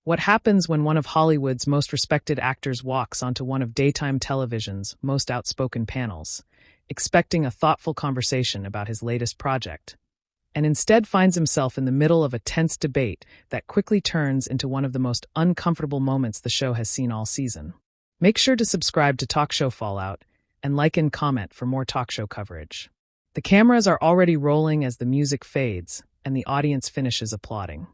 What happens when one of Hollywood's most respected actors walks onto one of daytime television's most outspoken panels, expecting a thoughtful conversation about his latest project, and instead finds himself in the middle of a tense debate that quickly turns into one of the most uncomfortable moments the show has seen all season? Make sure to subscribe to Talk Show Fallout and like and comment for more talk show coverage. The cameras are already rolling as the music fades and the audience finishes applauding.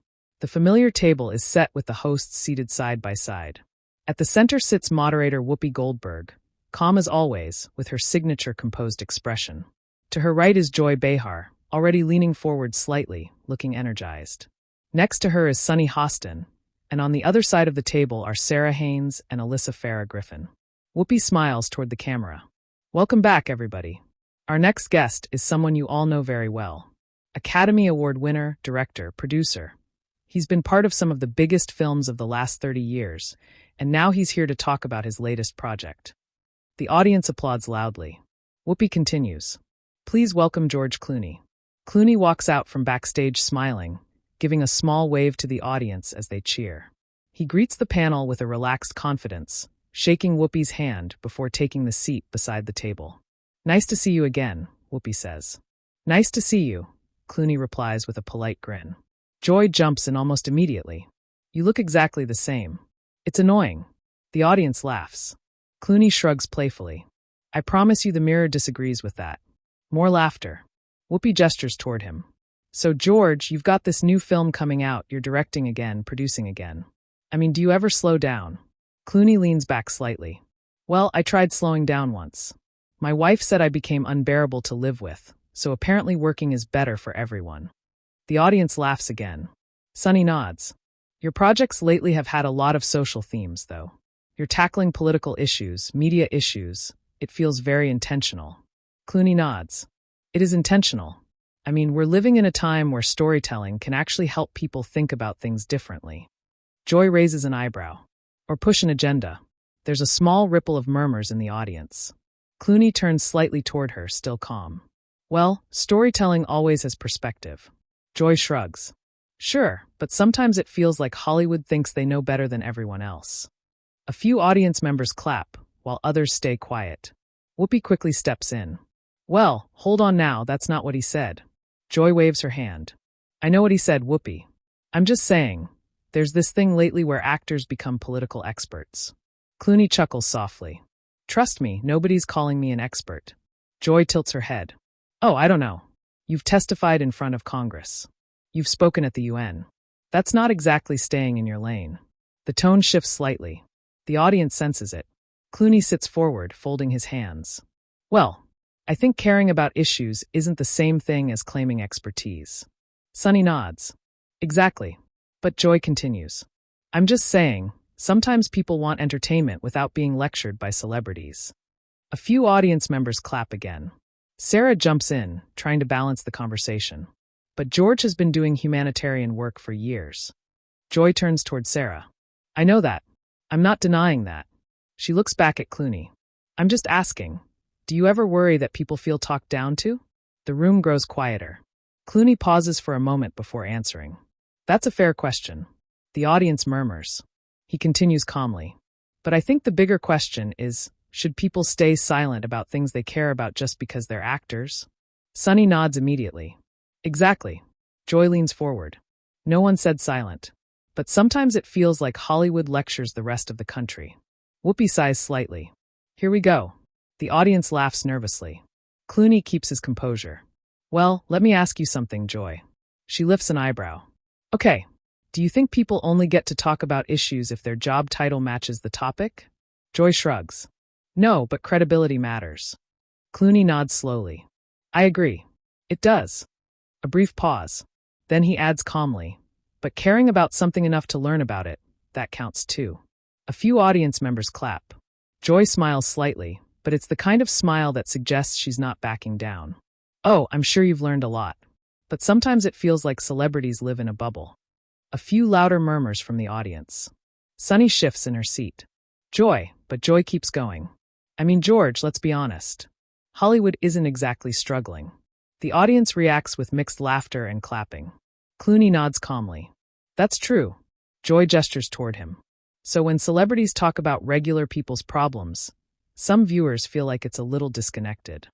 The familiar table is set with the hosts seated side by side. At the center sits moderator Whoopi Goldberg, calm as always, with her signature composed expression. To her right is Joy Behar, already leaning forward slightly, looking energized. Next to her is Sunny Hostin, and on the other side of the table are Sarah Haynes and Alyssa Farah Griffin. Whoopi smiles toward the camera. Welcome back, everybody. Our next guest is someone you all know very well. Academy Award winner, director, producer. He's been part of some of the biggest films of the last 30 years, and now he's here to talk about his latest project. The audience applauds loudly. Whoopi continues. Please welcome George Clooney. Clooney walks out from backstage smiling, giving a small wave to the audience as they cheer. He greets the panel with a relaxed confidence, shaking Whoopi's hand before taking the seat beside the table. Nice to see you again, Whoopi says. Nice to see you, Clooney replies with a polite grin. Joy jumps in almost immediately. You look exactly the same. It's annoying. The audience laughs. Clooney shrugs playfully. I promise you the mirror disagrees with that. More laughter. Whoopi gestures toward him. So George, you've got this new film coming out, you're directing again, producing again. I mean, do you ever slow down? Clooney leans back slightly. Well, I tried slowing down once. My wife said I became unbearable to live with, so apparently working is better for everyone. The audience laughs again. Sunny nods. Your projects lately have had a lot of social themes, though. You're tackling political issues, media issues. It feels very intentional. Clooney nods. It is intentional. I mean, we're living in a time where storytelling can actually help people think about things differently. Joy raises an eyebrow. Or push an agenda. There's a small ripple of murmurs in the audience. Clooney turns slightly toward her, still calm. Well, storytelling always has perspective. Joy shrugs. Sure, but sometimes it feels like Hollywood thinks they know better than everyone else. A few audience members clap, while others stay quiet. Whoopi quickly steps in. Well, hold on now, that's not what he said. Joy waves her hand. I know what he said, Whoopi. I'm just saying, there's this thing lately where actors become political experts. Clooney chuckles softly. Trust me, nobody's calling me an expert. Joy tilts her head. Oh, I don't know. You've testified in front of Congress. You've spoken at the UN. That's not exactly staying in your lane. The tone shifts slightly. The audience senses it. Clooney sits forward, folding his hands. Well, I think caring about issues isn't the same thing as claiming expertise. Sunny nods. Exactly. But Joy continues. I'm just saying, sometimes people want entertainment without being lectured by celebrities. A few audience members clap again. Sarah jumps in, trying to balance the conversation. But George has been doing humanitarian work for years. Joy turns toward Sarah. I know that. I'm not denying that. She looks back at Clooney. I'm just asking, do you ever worry that people feel talked down to? The room grows quieter. Clooney pauses for a moment before answering. That's a fair question. The audience murmurs. He continues calmly. But I think the bigger question is, should people stay silent about things they care about just because they're actors? Sunny nods immediately. Exactly. Joy leans forward. No one said silent. But sometimes it feels like Hollywood lectures the rest of the country. Whoopi sighs slightly. Here we go. The audience laughs nervously. Clooney keeps his composure. Well, let me ask you something, Joy. She lifts an eyebrow. Okay. Do you think people only get to talk about issues if their job title matches the topic? Joy shrugs. No, but credibility matters. Clooney nods slowly. I agree. It does. A brief pause. Then he adds calmly, but caring about something enough to learn about it, that counts too. A few audience members clap. Joy smiles slightly, but it's the kind of smile that suggests she's not backing down. Oh, I'm sure you've learned a lot. But sometimes it feels like celebrities live in a bubble. A few louder murmurs from the audience. Sunny shifts in her seat. Joy, but Joy keeps going. I mean, George, let's be honest. Hollywood isn't exactly struggling. The audience reacts with mixed laughter and clapping. Clooney nods calmly. That's true. Joy gestures toward him. So when celebrities talk about regular people's problems, some viewers feel like it's a little disconnected.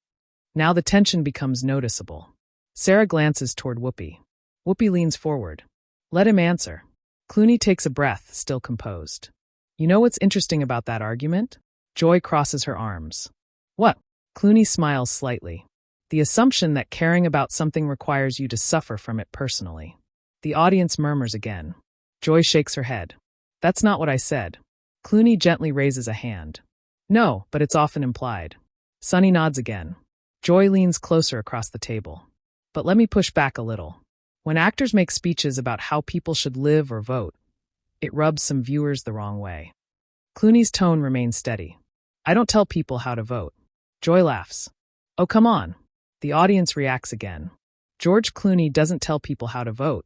Now the tension becomes noticeable. Sarah glances toward Whoopi. Whoopi leans forward. Let him answer. Clooney takes a breath, still composed. You know what's interesting about that argument? Joy crosses her arms. What? Clooney smiles slightly. The assumption that caring about something requires you to suffer from it personally. The audience murmurs again. Joy shakes her head. That's not what I said. Clooney gently raises a hand. No, but it's often implied. Sonny nods again. Joy leans closer across the table. But let me push back a little. When actors make speeches about how people should live or vote, it rubs some viewers the wrong way. Clooney's tone remains steady. I don't tell people how to vote. Joy laughs. Oh, come on. The audience reacts again. George Clooney doesn't tell people how to vote.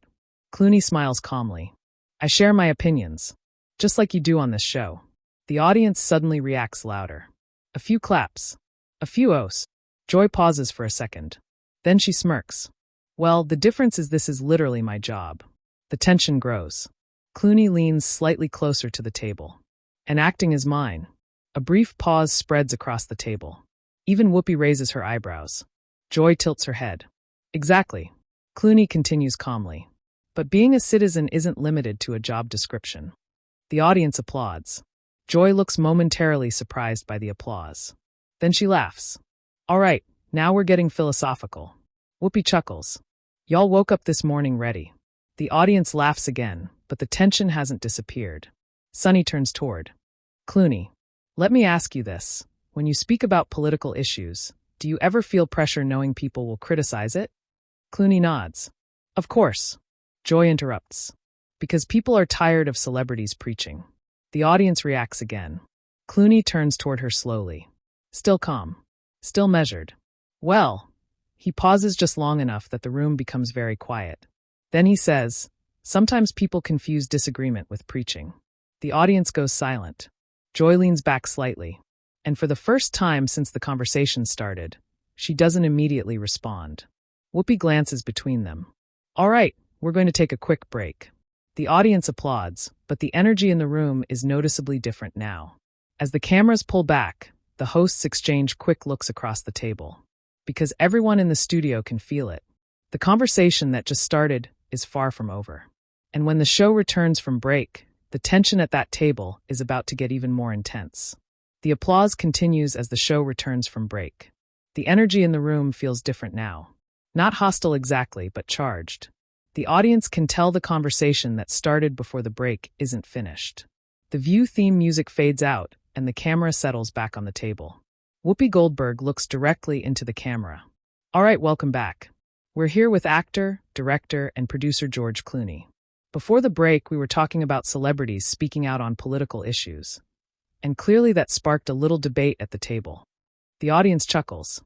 Clooney smiles calmly. I share my opinions. Just like you do on this show. The audience suddenly reacts louder. A few claps. A few ohs. Joy pauses for a second. Then she smirks. Well, the difference is this is literally my job. The tension grows. Clooney leans slightly closer to the table. And acting is mine. A brief pause spreads across the table. Even Whoopi raises her eyebrows. Joy tilts her head. Exactly. Clooney continues calmly. But being a citizen isn't limited to a job description. The audience applauds. Joy looks momentarily surprised by the applause. Then she laughs. All right, now we're getting philosophical. Whoopi chuckles. Y'all woke up this morning ready. The audience laughs again, but the tension hasn't disappeared. Sonny turns toward Clooney. Let me ask you this. When you speak about political issues, do you ever feel pressure knowing people will criticize it? Clooney nods. Of course. Joy interrupts. Because people are tired of celebrities preaching. The audience reacts again. Clooney turns toward her slowly. Still calm. Still measured. Well, he pauses just long enough that the room becomes very quiet. Then he says, sometimes people confuse disagreement with preaching. The audience goes silent. Joy leans back slightly. And for the first time since the conversation started, she doesn't immediately respond. Whoopi glances between them. All right, we're going to take a quick break. The audience applauds, but the energy in the room is noticeably different now. As the cameras pull back, the hosts exchange quick looks across the table. Because everyone in the studio can feel it. The conversation that just started is far from over. And when the show returns from break, the tension at that table is about to get even more intense. The applause continues as the show returns from break. The energy in the room feels different now. Not hostile exactly, but charged. The audience can tell the conversation that started before the break isn't finished. The View theme music fades out, and the camera settles back on the table. Whoopi Goldberg looks directly into the camera. All right, welcome back. We're here with actor, director, and producer George Clooney. Before the break, we were talking about celebrities speaking out on political issues. And clearly that sparked a little debate at the table. The audience chuckles.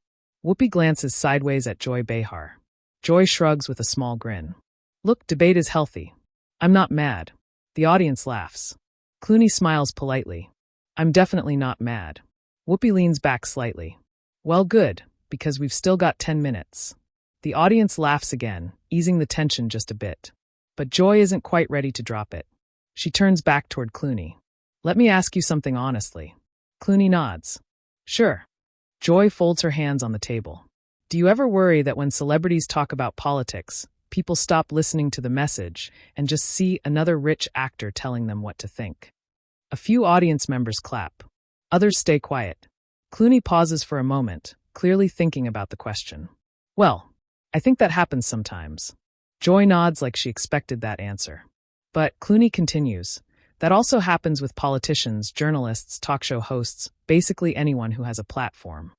Whoopi glances sideways at Joy Behar. Joy shrugs with a small grin. Look, debate is healthy. I'm not mad. The audience laughs. Clooney smiles politely. I'm definitely not mad. Whoopi leans back slightly. Well, good, because we've still got 10 minutes. The audience laughs again, easing the tension just a bit. But Joy isn't quite ready to drop it. She turns back toward Clooney. Let me ask you something honestly. Clooney nods. Sure. Joy folds her hands on the table. Do you ever worry that when celebrities talk about politics, people stop listening to the message and just see another rich actor telling them what to think? A few audience members clap. Others stay quiet. Clooney pauses for a moment, clearly thinking about the question. Well, I think that happens sometimes. Joy nods like she expected that answer. But Clooney continues. That also happens with politicians, journalists, talk show hosts, basically anyone who has a platform.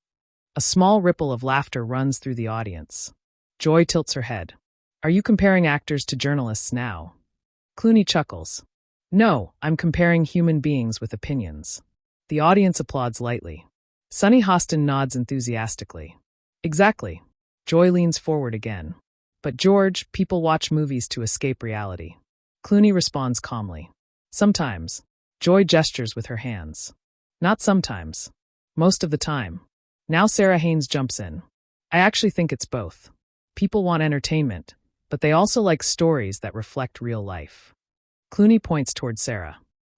A small ripple of laughter runs through the audience. Joy tilts her head. Are you comparing actors to journalists now? Clooney chuckles. No, I'm comparing human beings with opinions. The audience applauds lightly. Sonny Hostin nods enthusiastically. Exactly. Joy leans forward again. But George, people watch movies to escape reality. Clooney responds calmly. Sometimes. Joy gestures with her hands. Not sometimes. Most of the time. Now Sarah Haynes jumps in. I actually think it's both. People want entertainment, but they also like stories that reflect real life. Clooney points toward Sarah.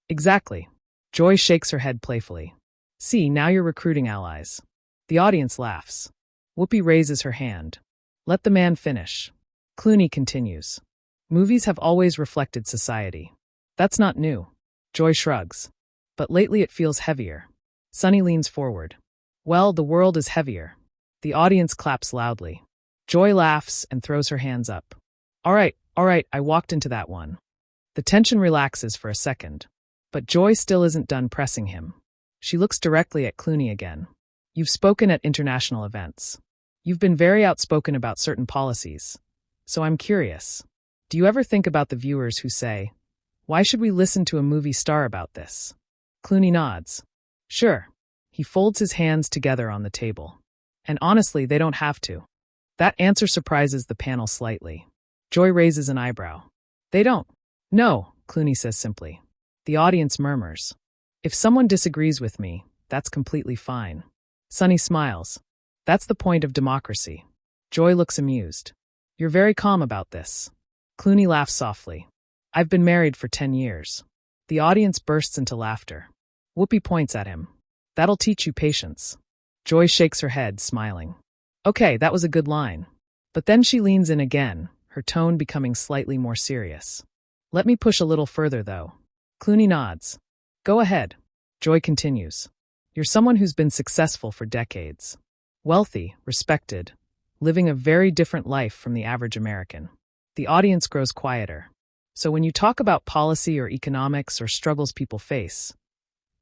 Exactly. Joy shakes her head playfully. See, now you're recruiting allies. The audience laughs. Whoopi raises her hand. Let the man finish. Clooney continues. Movies have always reflected society. That's not new. Joy shrugs. But lately it feels heavier. Sunny leans forward. Well, the world is heavier. The audience claps loudly. Joy laughs and throws her hands up. All right, I walked into that one. The tension relaxes for a second. But Joy still isn't done pressing him. She looks directly at Clooney again. You've spoken at international events. You've been very outspoken about certain policies. So I'm curious. Do you ever think about the viewers who say, why should we listen to a movie star about this? Clooney nods. Sure. He folds his hands together on the table. And honestly, they don't have to. That answer surprises the panel slightly. Joy raises an eyebrow. They don't. No, Clooney says simply. The audience murmurs. If someone disagrees with me, that's completely fine. Sunny smiles. That's the point of democracy. Joy looks amused. You're very calm about this. Clooney laughs softly. I've been married for 10 years. The audience bursts into laughter. Whoopi points at him. That'll teach you patience. Joy shakes her head, smiling. Okay, that was a good line. But then she leans in again, her tone becoming slightly more serious. Let me push a little further, though. Clooney nods. Go ahead. Joy continues. You're someone who's been successful for decades. Wealthy, respected, living a very different life from the average American. The audience grows quieter. So when you talk about policy or economics or struggles people face,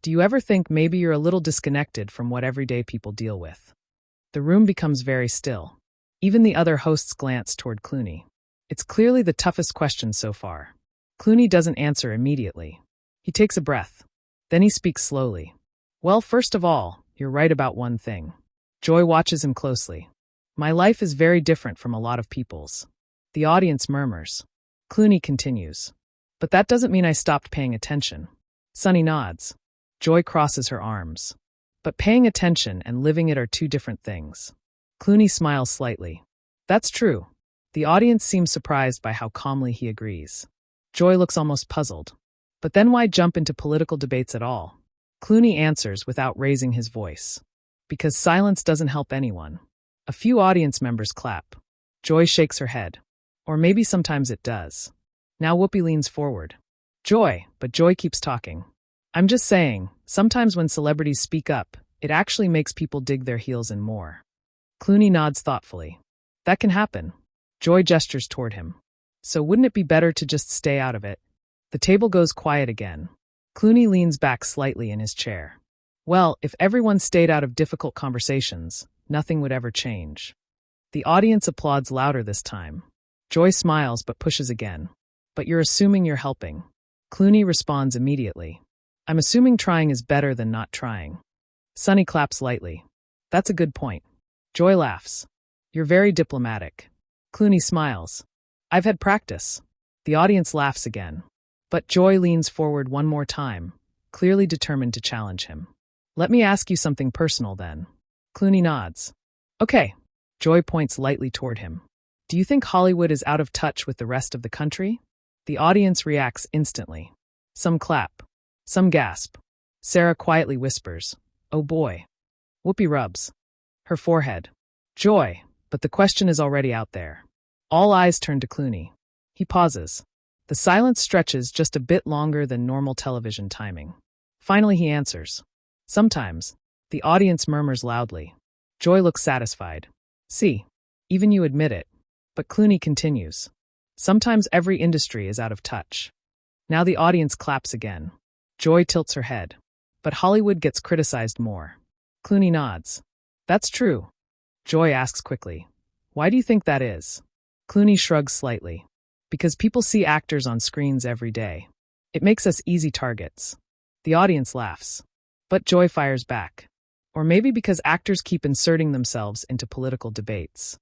do you ever think maybe you're a little disconnected from what everyday people deal with? The room becomes very still. Even the other hosts glance toward Clooney. It's clearly the toughest question so far. Clooney doesn't answer immediately. He takes a breath. Then he speaks slowly. Well, first of all, you're right about one thing. Joy watches him closely. My life is very different from a lot of people's. The audience murmurs. Clooney continues. But that doesn't mean I stopped paying attention. Sunny nods. Joy crosses her arms. But paying attention and living it are two different things. Clooney smiles slightly. That's true. The audience seems surprised by how calmly he agrees. Joy looks almost puzzled. But then why jump into political debates at all? Clooney answers without raising his voice. Because silence doesn't help anyone. A few audience members clap. Joy shakes her head. Or maybe sometimes it does. Now Whoopi leans forward. Joy, but Joy keeps talking. I'm just saying, sometimes when celebrities speak up, it actually makes people dig their heels in more. Clooney nods thoughtfully. That can happen. Joy gestures toward him. So wouldn't it be better to just stay out of it? The table goes quiet again. Clooney leans back slightly in his chair. Well, if everyone stayed out of difficult conversations, nothing would ever change. The audience applauds louder this time. Joy smiles but pushes again. But you're assuming you're helping. Clooney responds immediately. I'm assuming trying is better than not trying. Sunny claps lightly. That's a good point. Joy laughs. You're very diplomatic. Clooney smiles. I've had practice. The audience laughs again. But Joy leans forward one more time, clearly determined to challenge him. Let me ask you something personal then. Clooney nods. Okay. Joy points lightly toward him. Do you think Hollywood is out of touch with the rest of the country? The audience reacts instantly. Some clap. Some gasp. Sarah quietly whispers, oh boy. Whoopi rubs her forehead. Joy, but the question is already out there. All eyes turn to Clooney. He pauses. The silence stretches just a bit longer than normal television timing. Finally he answers. Sometimes. The audience murmurs loudly. Joy looks satisfied. See, even you admit it. But Clooney continues. Sometimes every industry is out of touch. Now the audience claps again. Joy tilts her head. But Hollywood gets criticized more. Clooney nods. That's true. Joy asks quickly. Why do you think that is? Clooney shrugs slightly. Because people see actors on screens every day. It makes us easy targets. The audience laughs. But Joy fires back. Or maybe because actors keep inserting themselves into political debates.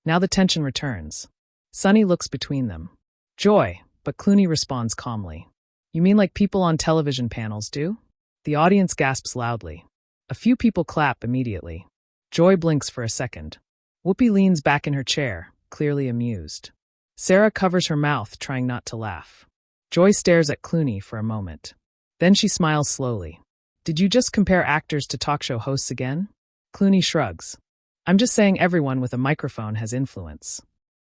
Now the tension returns. Sunny looks between them. Joy, but Clooney responds calmly. You mean like people on television panels do? The audience gasps loudly. A few people clap immediately. Joy blinks for a second. Whoopi leans back in her chair, clearly amused. Sarah covers her mouth, trying not to laugh. Joy stares at Clooney for a moment. Then she smiles slowly. Did you just compare actors to talk show hosts again? Clooney shrugs. I'm just saying everyone with a microphone has influence.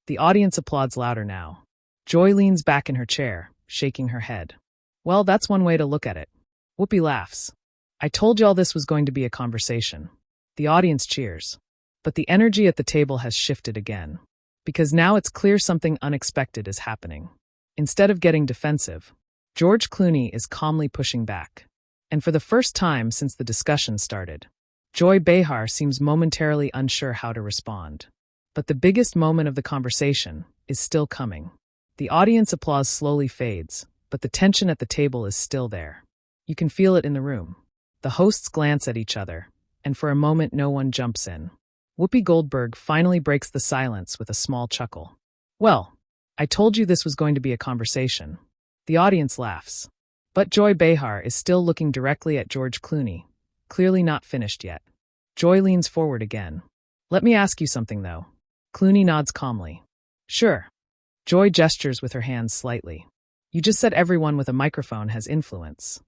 The audience applauds louder now. Joy leans back in her chair, shaking her head. Well, that's one way to look at it. Whoopi laughs. I told y'all this was going to be a conversation. The audience cheers. But the energy at the table has shifted again. Because now it's clear something unexpected is happening. Instead of getting defensive, George Clooney is calmly pushing back. And for the first time since the discussion started, Joy Behar seems momentarily unsure how to respond. But the biggest moment of the conversation is still coming. The audience applause slowly fades, but the tension at the table is still there. You can feel it in the room. The hosts glance at each other, and for a moment no one jumps in. Whoopi Goldberg finally breaks the silence with a small chuckle. Well, I told you this was going to be a conversation. The audience laughs. But Joy Behar is still looking directly at George Clooney, clearly not finished yet. Joy leans forward again. Let me ask you something, though. Clooney nods calmly. Sure. Joy gestures with her hands slightly. You just said everyone with a microphone has influence.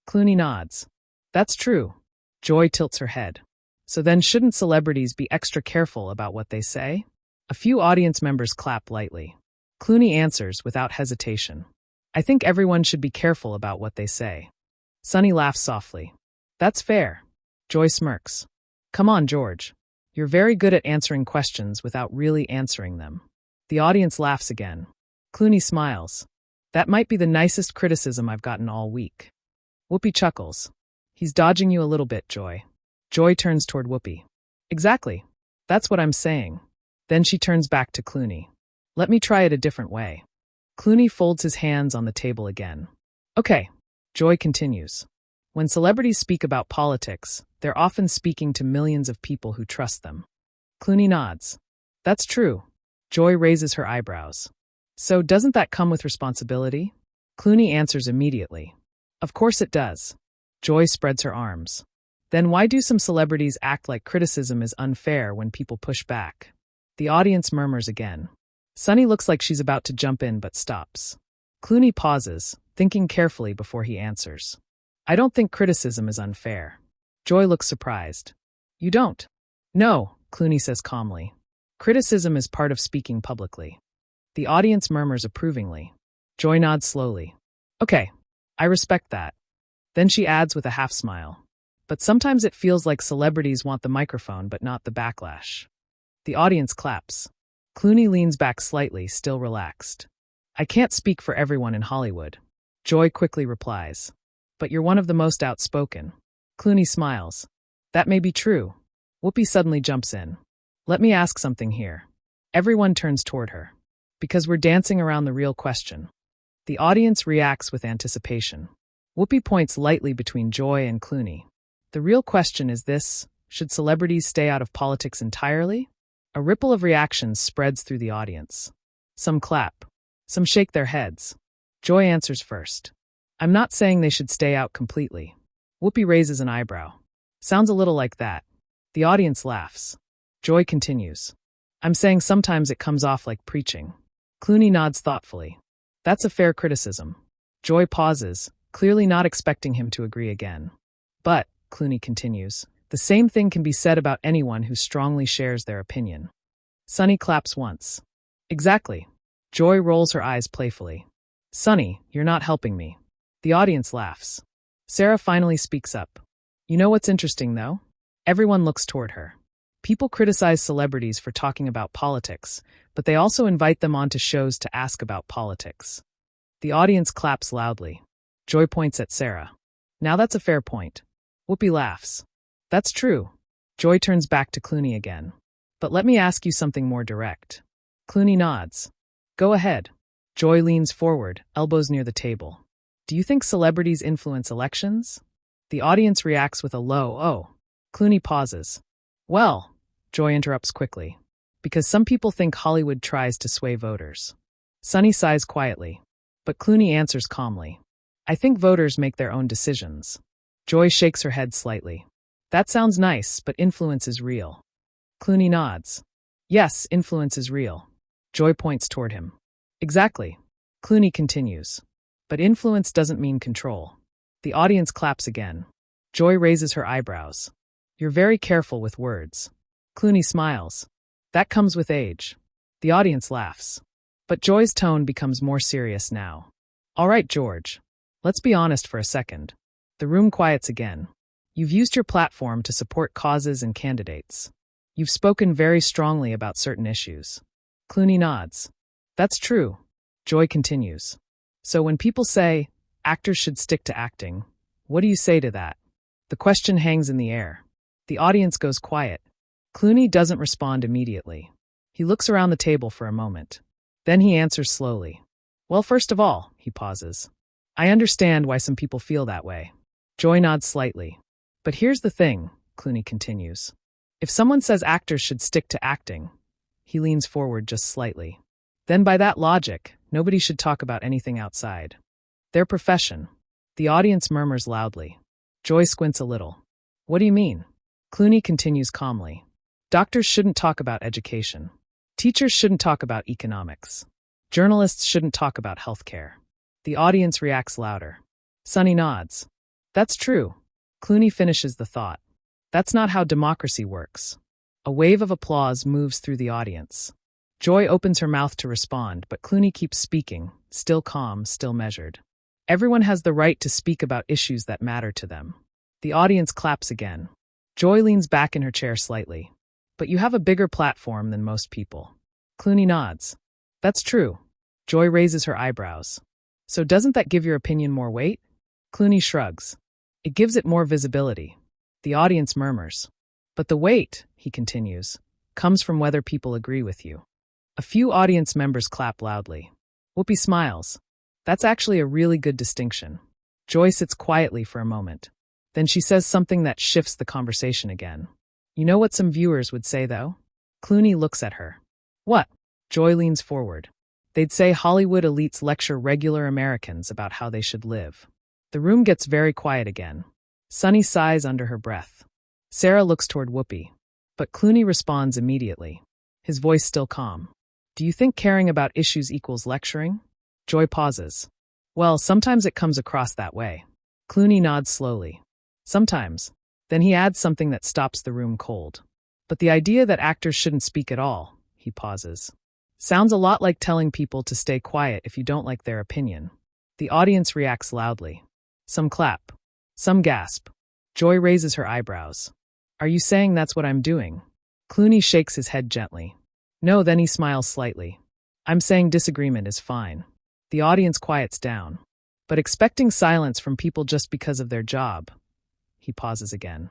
Clooney nods. That's true. Joy tilts her head. So then shouldn't celebrities be extra careful about what they say? A few audience members clap lightly. Clooney answers without hesitation. I think everyone should be careful about what they say. Sonny laughs softly. That's fair. Joy smirks. Come on, George. You're very good at answering questions without really answering them. The audience laughs again. Clooney smiles. That might be the nicest criticism I've gotten all week. Whoopi chuckles. He's dodging you a little bit, Joy. Joy turns toward Whoopi. Exactly. That's what I'm saying. Then she turns back to Clooney. Let me try it a different way. Clooney folds his hands on the table again. Okay. Joy continues. When celebrities speak about politics, they're often speaking to millions of people who trust them. Clooney nods. That's true. Joy raises her eyebrows. So doesn't that come with responsibility? Clooney answers immediately. Of course it does. Joy spreads her arms. Then why do some celebrities act like criticism is unfair when people push back? The audience murmurs again. Sonny looks like she's about to jump in but stops. Clooney pauses, thinking carefully before he answers. I don't think criticism is unfair. Joy looks surprised. You don't? No, Clooney says calmly. Criticism is part of speaking publicly. The audience murmurs approvingly. Joy nods slowly. Okay, I respect that. Then she adds with a half smile. But sometimes it feels like celebrities want the microphone but not the backlash. The audience claps. Clooney leans back slightly, still relaxed. I can't speak for everyone in Hollywood. Joy quickly replies. But you're one of the most outspoken. Clooney smiles. That may be true. Whoopi suddenly jumps in. Let me ask something here. Everyone turns toward her. Because we're dancing around the real question. The audience reacts with anticipation. Whoopi points lightly between Joy and Clooney. The real question is this: should celebrities stay out of politics entirely? A ripple of reactions spreads through the audience. Some clap. Some shake their heads. Joy answers first. I'm not saying they should stay out completely. Whoopi raises an eyebrow. Sounds a little like that. The audience laughs. Joy continues. I'm saying sometimes it comes off like preaching. Clooney nods thoughtfully. That's a fair criticism. Joy pauses, clearly not expecting him to agree again. But, Clooney continues, the same thing can be said about anyone who strongly shares their opinion. Sonny claps once. Exactly. Joy rolls her eyes playfully. Sonny, you're not helping me. The audience laughs. Sarah finally speaks up. You know what's interesting, though? Everyone looks toward her. People criticize celebrities for talking about politics, but they also invite them onto shows to ask about politics. The audience claps loudly. Joy points at Sarah. Now that's a fair point. Whoopi laughs. That's true. Joy turns back to Clooney again. But let me ask you something more direct. Clooney nods. Go ahead. Joy leans forward, elbows near the table. Do you think celebrities influence elections? The audience reacts with a low "oh." Clooney pauses. Well, Joy interrupts quickly. Because some people think Hollywood tries to sway voters. Sonny sighs quietly. But Clooney answers calmly. I think voters make their own decisions. Joy shakes her head slightly. That sounds nice, but influence is real. Clooney nods. Yes, influence is real. Joy points toward him. Exactly. Clooney continues. But influence doesn't mean control. The audience claps again. Joy raises her eyebrows. You're very careful with words. Clooney smiles. That comes with age. The audience laughs. But Joy's tone becomes more serious now. All right, George. Let's be honest for a second. The room quiets again. You've used your platform to support causes and candidates. You've spoken very strongly about certain issues. Clooney nods. That's true. Joy continues. So when people say, actors should stick to acting, what do you say to that? The question hangs in the air. The audience goes quiet. Clooney doesn't respond immediately. He looks around the table for a moment. Then he answers slowly. Well, first of all, he pauses. I understand why some people feel that way. Joy nods slightly. But here's the thing, Clooney continues. If someone says actors should stick to acting, he leans forward just slightly. Then by that logic, nobody should talk about anything outside their profession. The audience murmurs loudly. Joy squints a little. What do you mean? Clooney continues calmly. Doctors shouldn't talk about education. Teachers shouldn't talk about economics. Journalists shouldn't talk about healthcare. The audience reacts louder. Sonny nods. That's true. Clooney finishes the thought. That's not how democracy works. A wave of applause moves through the audience. Joy opens her mouth to respond, but Clooney keeps speaking, still calm, still measured. Everyone has the right to speak about issues that matter to them. The audience claps again. Joy leans back in her chair slightly. But you have a bigger platform than most people. Clooney nods. That's true. Joy raises her eyebrows. So doesn't that give your opinion more weight? Clooney shrugs. It gives it more visibility. The audience murmurs. But the weight, he continues, comes from whether people agree with you. A few audience members clap loudly. Whoopi smiles. That's actually a really good distinction. Joy sits quietly for a moment. Then she says something that shifts the conversation again. You know what some viewers would say, though? Clooney looks at her. What? Joy leans forward. They'd say Hollywood elites lecture regular Americans about how they should live. The room gets very quiet again. Sonny sighs under her breath. Sarah looks toward Whoopi. But Clooney responds immediately. His voice still calm. Do you think caring about issues equals lecturing? Joy pauses. Well, sometimes it comes across that way. Clooney nods slowly. Sometimes. Then he adds something that stops the room cold. But the idea that actors shouldn't speak at all, he pauses. Sounds a lot like telling people to stay quiet if you don't like their opinion. The audience reacts loudly. Some clap. Some gasp. Joy raises her eyebrows. Are you saying that's what I'm doing? Clooney shakes his head gently. No, then he smiles slightly. I'm saying disagreement is fine. The audience quiets down. But expecting silence from people just because of their job. He pauses again.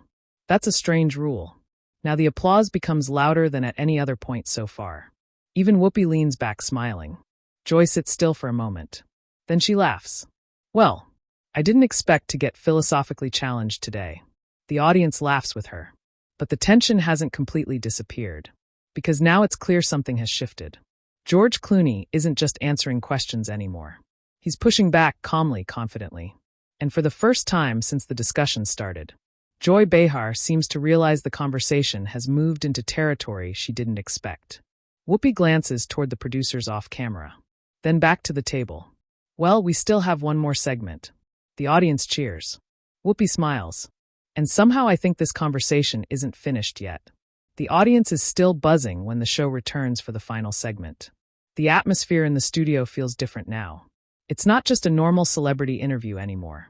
That's a strange rule. Now the applause becomes louder than at any other point so far. Even Whoopi leans back smiling. Joy sits still for a moment. Then she laughs. Well, I didn't expect to get philosophically challenged today. The audience laughs with her. But the tension hasn't completely disappeared. Because now it's clear something has shifted. George Clooney isn't just answering questions anymore. He's pushing back calmly, confidently. And for the first time since the discussion started, Joy Behar seems to realize the conversation has moved into territory she didn't expect. Whoopi glances toward the producers off camera. Then back to the table. Well, we still have one more segment. The audience cheers. Whoopi smiles. And somehow I think this conversation isn't finished yet. The audience is still buzzing when the show returns for the final segment. The atmosphere in the studio feels different now. It's not just a normal celebrity interview anymore.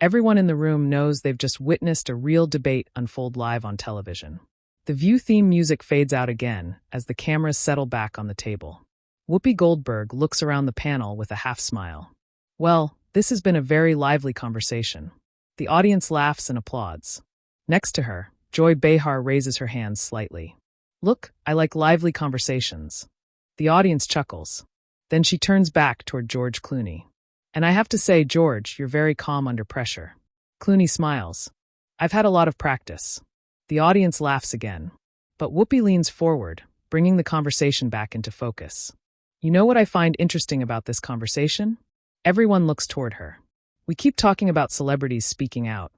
Everyone in the room knows they've just witnessed a real debate unfold live on television. The View theme music fades out again as the cameras settle back on the table. Whoopi Goldberg looks around the panel with a half smile. Well, this has been a very lively conversation. The audience laughs and applauds. Next to her, Joy Behar raises her hands slightly. Look, I like lively conversations. The audience chuckles. Then she turns back toward George Clooney. And I have to say, George, you're very calm under pressure. Clooney smiles. I've had a lot of practice. The audience laughs again. But Whoopi leans forward, bringing the conversation back into focus. You know what I find interesting about this conversation? Everyone looks toward her. We keep talking about celebrities speaking out,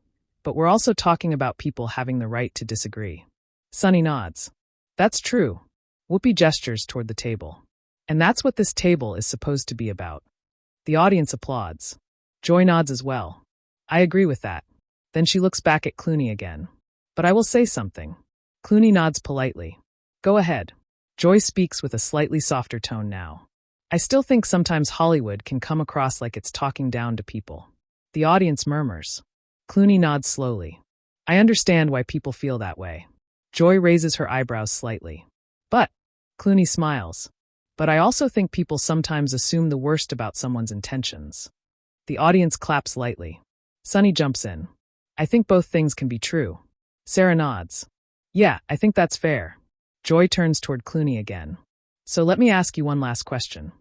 but we're also talking about people having the right to disagree. Sonny nods. That's true. Whoopi gestures toward the table. And that's what this table is supposed to be about. The audience applauds. Joy nods as well. I agree with that. Then she looks back at Clooney again. But I will say something. Clooney nods politely. Go ahead. Joy speaks with a slightly softer tone now. I still think sometimes Hollywood can come across like it's talking down to people. The audience murmurs. Clooney nods slowly. I understand why people feel that way. Joy raises her eyebrows slightly. But, Clooney smiles. But I also think people sometimes assume the worst about someone's intentions. The audience claps lightly. Sunny jumps in. I think both things can be true. Sarah nods. Yeah, I think that's fair. Joy turns toward Clooney again. So let me ask you one last question.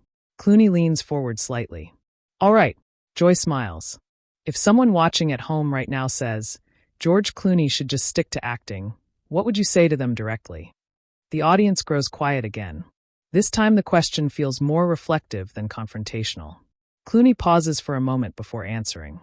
Clooney leans forward slightly. All right, Joy smiles. If someone watching at home right now says, George Clooney should just stick to acting, what would you say to them directly? The audience grows quiet again. This time the question feels more reflective than confrontational. Clooney pauses for a moment before answering.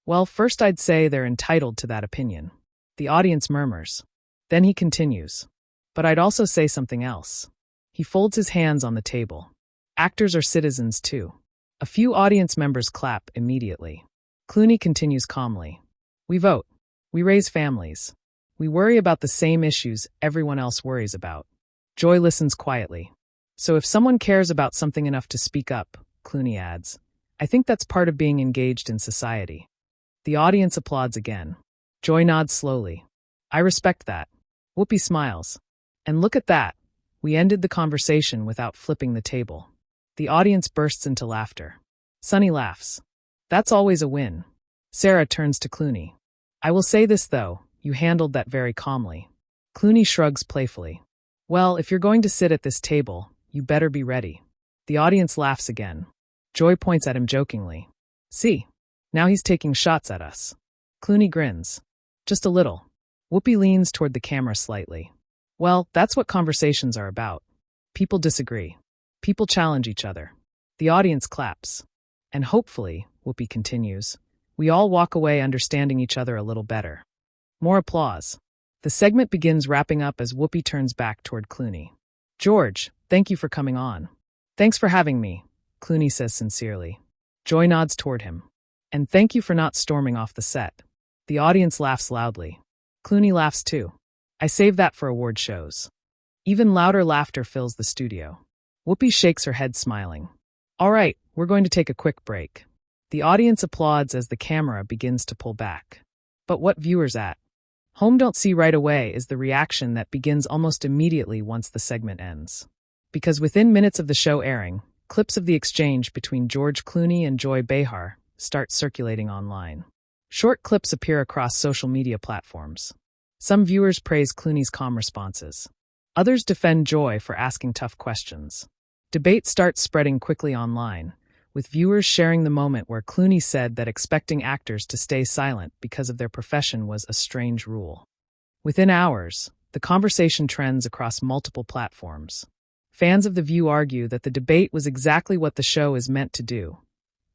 Well, first I'd say they're entitled to that opinion. The audience murmurs. Then he continues. But I'd also say something else. He folds his hands on the table. Actors are citizens too. A few audience members clap immediately. Clooney continues calmly. We vote. We raise families. We worry about the same issues everyone else worries about. Joy listens quietly. So if someone cares about something enough to speak up, Clooney adds, I think that's part of being engaged in society. The audience applauds again. Joy nods slowly. I respect that. Whoopi smiles. And look at that. We ended the conversation without flipping the table. The audience bursts into laughter. Sunny laughs. That's always a win. Sarah turns to Clooney. I will say this though, you handled that very calmly. Clooney shrugs playfully. Well, if you're going to sit at this table, you better be ready. The audience laughs again. Joy points at him jokingly. See, now he's taking shots at us. Clooney grins. Just a little. Whoopi leans toward the camera slightly. Well, that's what conversations are about. People disagree. People challenge each other. The audience claps. And hopefully, Whoopi continues, we all walk away understanding each other a little better. More applause. The segment begins wrapping up as Whoopi turns back toward Clooney. George, thank you for coming on. Thanks for having me, Clooney says sincerely. Joy nods toward him. And thank you for not storming off the set. The audience laughs loudly. Clooney laughs too. I save that for award shows. Even louder laughter fills the studio. Whoopi shakes her head smiling. All right, we're going to take a quick break. The audience applauds as the camera begins to pull back. But what viewers at home don't see right away is the reaction that begins almost immediately once the segment ends. Because within minutes of the show airing, clips of the exchange between George Clooney and Joy Behar start circulating online. Short clips appear across social media platforms. Some viewers praise Clooney's calm responses. Others defend Joy for asking tough questions. Debate starts spreading quickly online, with viewers sharing the moment where Clooney said that expecting actors to stay silent because of their profession was a strange rule. Within hours, the conversation trends across multiple platforms. Fans of The View argue that the debate was exactly what the show is meant to do,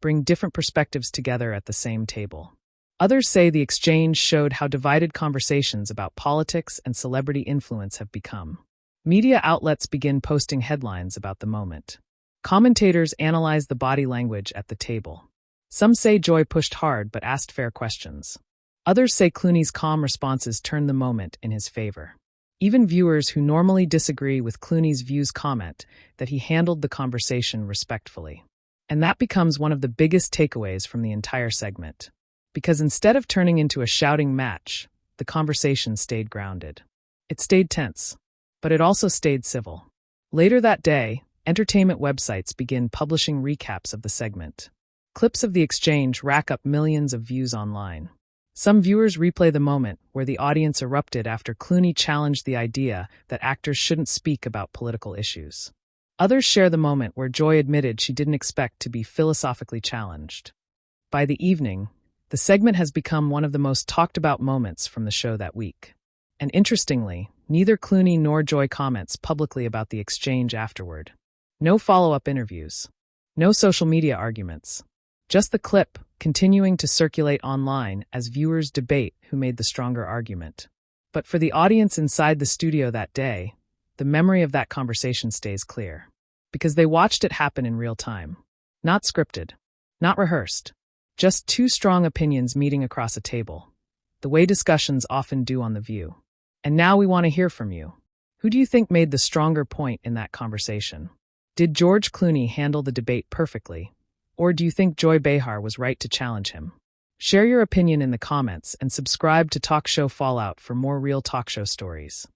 bring different perspectives together at the same table. Others say the exchange showed how divided conversations about politics and celebrity influence have become. Media outlets begin posting headlines about the moment. Commentators analyze the body language at the table. Some say Joy pushed hard but asked fair questions. Others say Clooney's calm responses turned the moment in his favor. Even viewers who normally disagree with Clooney's views comment that he handled the conversation respectfully. And that becomes one of the biggest takeaways from the entire segment. Because instead of turning into a shouting match, the conversation stayed grounded. It stayed tense, but it also stayed civil. Later that day, entertainment websites begin publishing recaps of the segment. Clips of the exchange rack up millions of views online. Some viewers replay the moment where the audience erupted after Clooney challenged the idea that actors shouldn't speak about political issues. Others share the moment where Joy admitted she didn't expect to be philosophically challenged. By the evening, the segment has become one of the most talked about moments from the show that week. And interestingly, neither Clooney nor Joy comments publicly about the exchange afterward. No follow-up interviews. No social media arguments. Just the clip, continuing to circulate online as viewers debate who made the stronger argument. But for the audience inside the studio that day, the memory of that conversation stays clear. Because they watched it happen in real time. Not scripted. Not rehearsed. Just two strong opinions meeting across a table, the way discussions often do on The View. And now we want to hear from you. Who do you think made the stronger point in that conversation? Did George Clooney handle the debate perfectly? Or do you think Joy Behar was right to challenge him? Share your opinion in the comments and subscribe to Talk Show Fallout for more real talk show stories.